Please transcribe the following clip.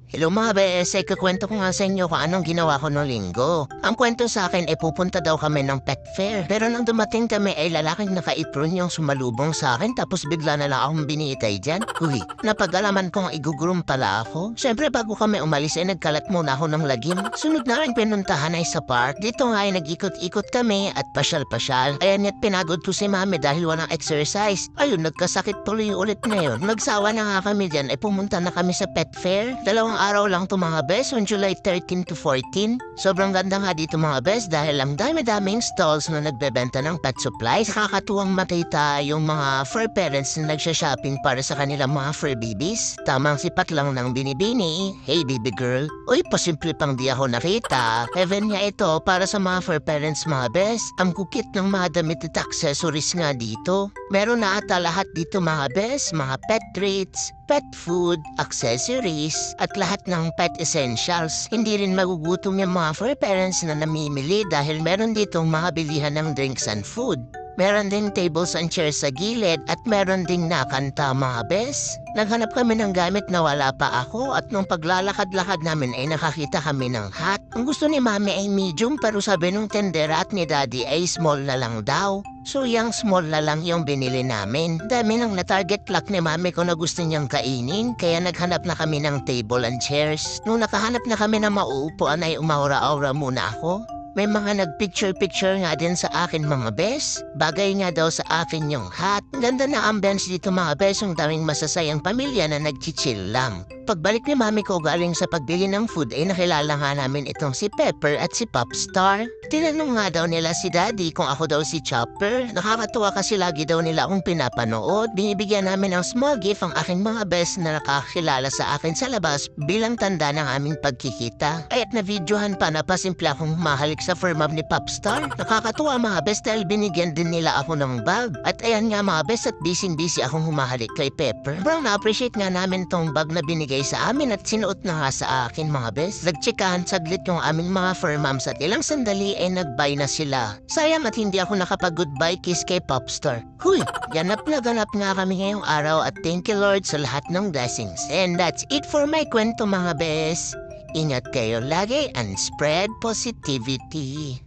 Hello mga bes, kukwento ko nga sa inyo kung anong ginawa ko noong linggo. Ang kwento sa akin ay pupunta daw kami ng pet fair. Pero nang dumating kami ay lalaking naka-apron yung sumalubong sa akin tapos bigla na lang akong binitay dyan. Uy, napag-alaman kong igugurum pala ako. Siyempre bago kami umalis ay nagkalat muna ako ng lagim. Sunod na rin pinuntahan ay sa park. Dito nga ay nag-ikot-ikot kami at pasyal-pasyal. Ayan at pinagod ko si mami dahil walang exercise. Ayun, nagkasakit tuloy ulit ngayon. Nagsawa na nga kami dyan ay pumunta na kami sa pet fair. Dalawang araw lang to mga bes, on July 13 to 14. Sobrang ganda nga dito mga bes dahil ang dami-daming stalls na nagbebenta ng pet supplies. Nakakatuwang makita yung mga fur parents na nagsha-shopping para sa kanilang mga fur babies. Tamang sipat lang ng binibini. Hey baby girl. Uy, pasimple pang di ako nakita. Heaven niya ito para sa mga fur parents mga bes. Ang kukit ng mga damit at accessories nga dito. Meron na ata lahat dito mga bes, mga pet treats, pet food, accessories, at lahat ng pet essentials. Hindi rin magugutom yung mga fur parents na namimili dahil meron ditong mga bilihan ng drinks and food. Meron ding tables and chairs sa gilid at meron ding nakanta mga bes. Naghanap kami ng gamit na wala pa ako at nung paglalakad-lakad namin ay nakakita kami ng hat. Ang gusto ni mami ay medium pero sabi nung tendera at ni daddy ay small na lang daw. So yung small na lang yung binili namin. Dami nang na-target lock ni mami ko na gusto niyang kainin kaya naghanap na kami ng table and chairs. Nung nakahanap na kami ng mauupuan ay umaura-aura muna ako. May mga nag-picture-picture nga din sa akin mga bes. Bagay nga daw sa akin yung hat. Ganda na ambience dito mga bes, yung daming masasayang pamilya na nag-chill lang. Pagbalik ni mami ko galing sa pagbili ng food ay nakilala nga namin itong si Pepper at si Popstar. Tinanong nga daw nila si Daddy kung ako daw si Chopper. Nakakatuwa kasi lagi daw nila akong pinapanood. Binibigyan namin ng small gift ang aking mga best na nakakilala sa akin sa labas bilang tanda ng aming pagkikita. Kaya't na-videohan pa na pasimple akong mahalik sa fur mom ni Popstar. Nakakatuwa mga best dahil binigyan din nila ako ng bag. At ayan nga mga best at busy-busy akong humahalik kay Pepper. Sobrang na-appreciate nga namin tong bag na binigay sa amin at sinuot na nga sa akin mga bes. Nagtsikahan saglit yung aming mga fur moms at ilang sandali ay nag-bye na sila. Sayang at hindi ako nakapag-goodbye kiss kay Popstar. Huy, ganap na ganap nga kami ngayong araw at thank you Lord sa lahat ng blessings. And that's it for my kwento mga bes. Ingat kayo lagi and spread positivity.